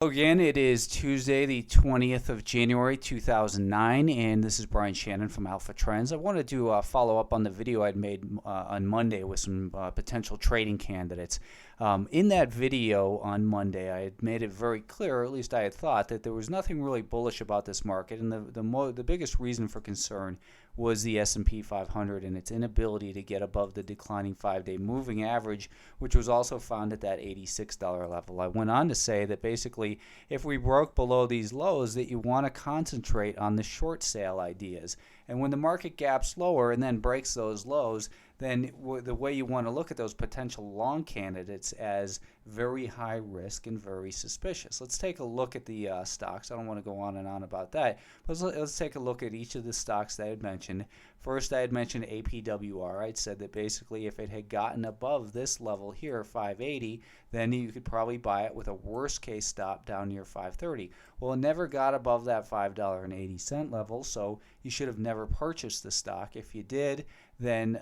Again, it is Tuesday, the 20th of January, 2009, and this is Brian Shannon from Alpha Trends. I wanted to follow up on the video I'd made on Monday with some potential trading candidates. In that video on Monday, I had made it very clear, or at least I had thought, that there was nothing really bullish about this market, and the biggest reason for concern was the S&P 500 and its inability to get above the declining 5-day moving average, which was also found at that $86 level. I went on to say that basically if we broke below these lows, that you want to concentrate on the short sale ideas. And when the market gaps lower and then breaks those lows, then the way you want to look at those potential long candidates as very high risk and very suspicious. Let's take a look at the stocks. I don't want to go on and on about that, but let's take a look at each of the stocks that I had mentioned. First, I had mentioned APWR. I'd said that basically if it had gotten above this level here, 580, then you could probably buy it with a worst case stop down near 530. Well, it never got above that $5.80 level, so you should have never purchased the stock. If you did, then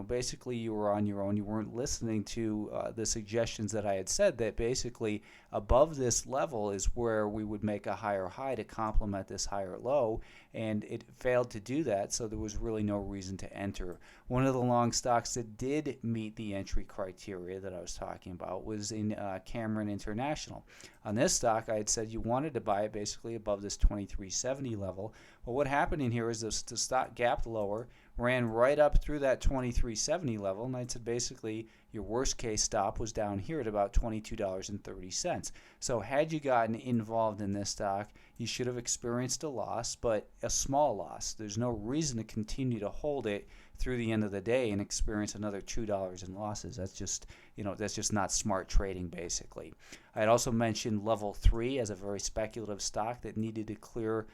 basically you were on your own. You weren't listening to the suggestions that I had said, that basically above this level is where we would make a higher high to complement this higher low, and it failed to do that, so there was really no reason to enter. One of the long stocks that did meet the entry criteria that I was talking about was in Cameron International. On this stock, I had said you wanted to buy it basically above this 2370 level. Well, what happened in here is the stock gapped lower, ran right up through that 2370 level, and I said basically your worst case stop was down here at about $22.30. So had you gotten involved in this stock, you should have experienced a loss, but a small loss. There's no reason to continue to hold it through the end of the day and experience another $2 in losses. That's just not smart trading, basically. I had also mentioned Level 3 as a very speculative stock that needed to clear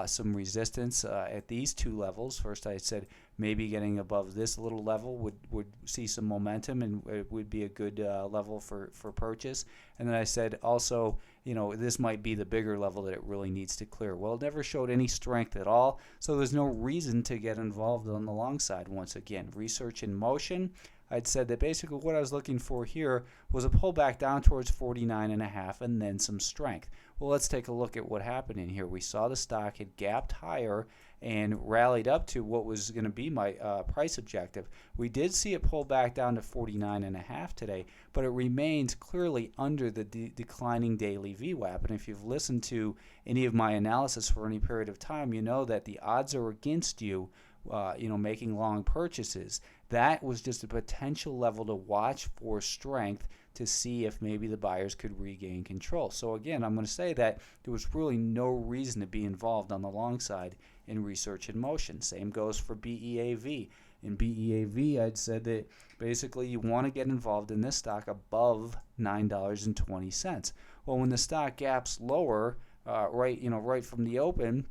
some resistance at these two levels. First, I said maybe getting above this little level would see some momentum and it would be a good level for purchase. And then I said also, this might be the bigger level that it really needs to clear. Well, it never showed any strength at all, so there's no reason to get involved on the long side. Once again, research in motion. I'd said that basically what I was looking for here was a pullback down towards 49.5 and then some strength. Well, let's take a look at what happened in here. We saw the stock had gapped higher and rallied up to what was going to be my price objective. We did see it pull back down to 49.5 today, but it remains clearly under the declining daily VWAP. And if you've listened to any of my analysis for any period of time, you know that the odds are against you making long purchases. That was just a potential level to watch for strength to see if maybe the buyers could regain control. So again, I'm going to say that there was really no reason to be involved on the long side in research in motion. Same goes for BEAV. In BEAV, I'd said that basically you want to get involved in this stock above $9.20. Well, when the stock gaps lower, right from the open,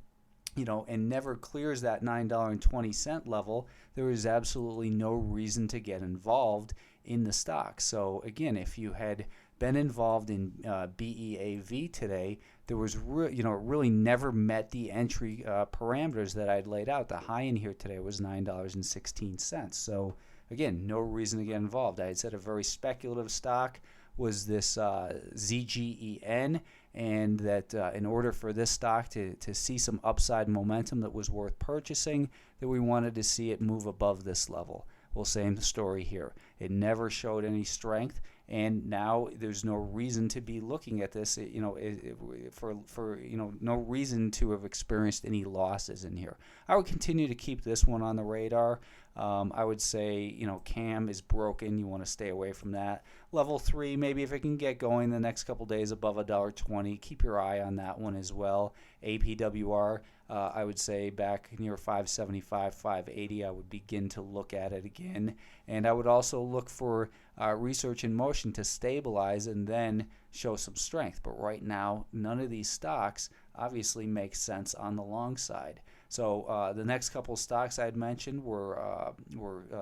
and never clears that $9.20 level, there is absolutely no reason to get involved in the stock. So again, if you had been involved in BEAV today, there was really never met the entry parameters that I'd laid out. The high in here today was $9.16. So again, no reason to get involved. I had said a very speculative stock was this ZGEN, and that in order for this stock to see some upside momentum that was worth purchasing, that we wanted to see it move above this level. Well, same story here. It never showed any strength, and now there's no reason to be looking at this, for no reason to have experienced any losses in here. I would continue to keep this one on the radar. I would say, CAM is broken. You want to stay away from that. Level 3, maybe if it can get going the next couple days above $1.20, keep your eye on that one as well. APWR, I would say back near 575, 580, I would begin to look at it again. And I would also look for research in motion to stabilize and then show some strength. But right now, none of these stocks obviously make sense on the long side. So the next couple of stocks I had mentioned were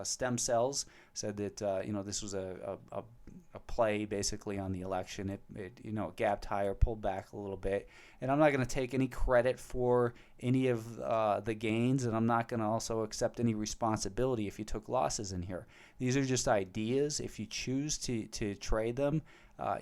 stem cells. Said that this was a play basically on the election. It gapped higher, pulled back a little bit, and I'm not going to take any credit for any of the gains, and I'm not going to also accept any responsibility if you took losses in here. These are just ideas. If you choose to trade them,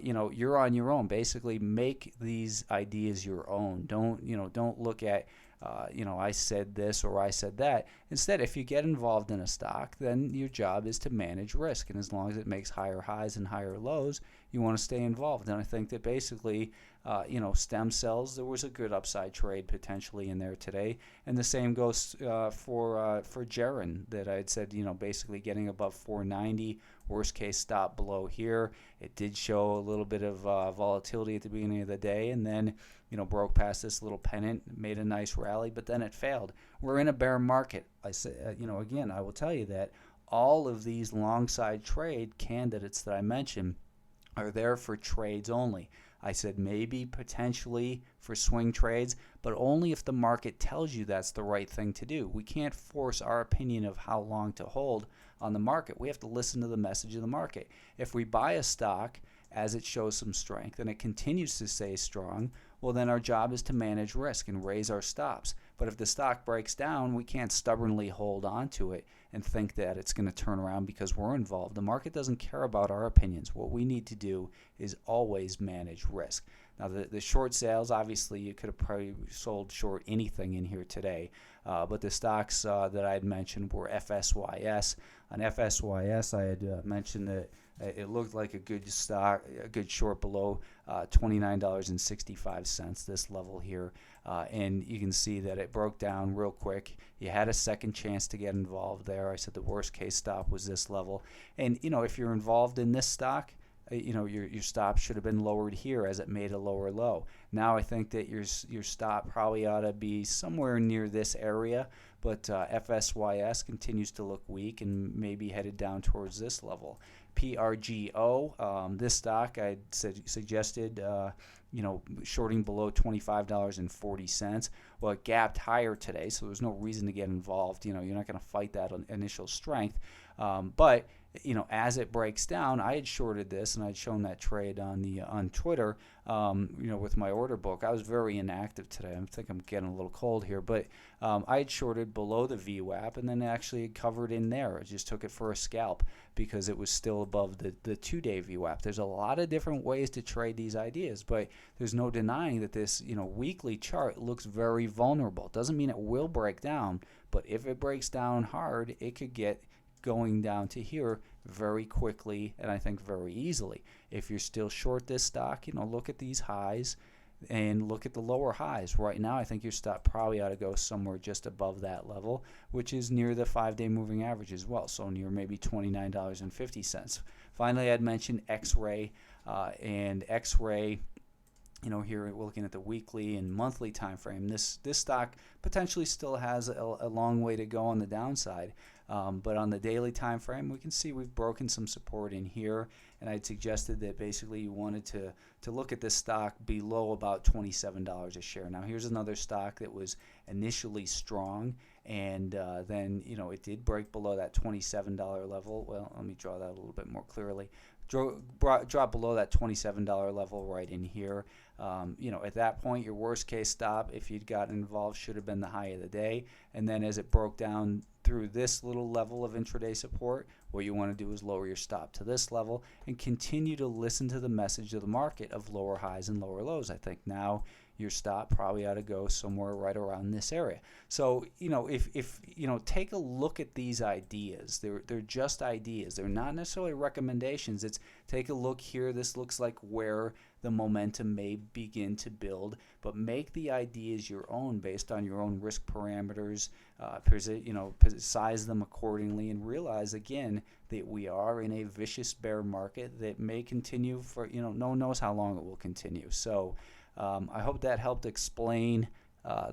you're on your own. Basically, make these ideas your own. Don't look at I said this or I said that. Instead, if you get involved in a stock, then your job is to manage risk. And as long as it makes higher highs and higher lows, you want to stay involved. And I think that basically, stem cells, there was a good upside trade potentially in there today. And the same goes for Geron that I had said, basically getting above 490. Worst case stop below here. It did show a little bit of volatility at the beginning of the day, and then broke past this little pennant, made a nice rally, but then it failed. We're in a bear market. I say, again, I will tell you that all of these long side trade candidates that I mentioned are there for trades only. I said maybe potentially for swing trades, but only if the market tells you that's the right thing to do. We can't force our opinion of how long to hold on the market. We have to listen to the message of the market. If we buy a stock as it shows some strength and it continues to stay strong, well, then our job is to manage risk and raise our stops. But if the stock breaks down, we can't stubbornly hold on to it and think that it's going to turn around because we're involved. The market doesn't care about our opinions. What we need to do is always manage risk. Now, the short sales, obviously, you could have probably sold short anything in here today. But the stocks that I had mentioned were FSYS. On FSYS, I had mentioned that it looked like a good stock, a good short below $29.65, this level here. And you can see that it broke down real quick. You had a second chance to get involved there. I said the worst case stop was this level. And, if you're involved in this stock, your stop should have been lowered here as it made a lower low. Now I think that your stop probably ought to be somewhere near this area, but FSYS continues to look weak and maybe headed down towards this level. PRGO, this stock I suggested shorting below $25.40. Well, it gapped higher today, so there's no reason to get involved. You're not going to fight that initial strength. But as it breaks down, I had shorted this and I'd shown that trade on Twitter, with my order book. I was very inactive today. I think I'm getting a little cold here, but I had shorted below the VWAP and then actually covered in there. I just took it for a scalp because it was still above the 2-day VWAP. There's a lot of different ways to trade these ideas, but there's no denying that this weekly chart looks very vulnerable. Doesn't mean it will break down, but if it breaks down hard, it could get going down to here very quickly and I think very easily. If you're still short this stock, look at these highs and look at the lower highs. Right now, I think your stop probably ought to go somewhere just above that level, which is near the 5-day moving average as well, so near maybe $29.50. Finally, I'd mentioned X-Ray, and X-Ray, here we're looking at the weekly and monthly time frame. This stock potentially still has a long way to go on the downside. But on the daily time frame, we can see we've broken some support in here, and I'd suggested that basically you wanted to look at this stock below about $27 a share. Now, here's another stock that was initially strong, and then it did break below that $27 level. Well, let me draw that a little bit more clearly. Drop below that $27 level right in here. At that point, your worst case stop, if you'd gotten involved, should have been the high of the day. And then as it broke down through this little level of intraday support, what you want to do is lower your stop to this level and continue to listen to the message of the market of lower highs and lower lows. I think now your stop probably ought to go somewhere right around this area. So, if take a look at these ideas. They're just ideas. They're not necessarily recommendations. It's take a look here. This looks like where the momentum may begin to build, but make the ideas your own based on your own risk parameters, size them accordingly, and realize again that we are in a vicious bear market that may continue for, no one knows how long it will continue. So I hope that helped explain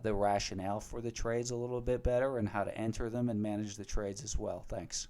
the rationale for the trades a little bit better and how to enter them and manage the trades as well. Thanks.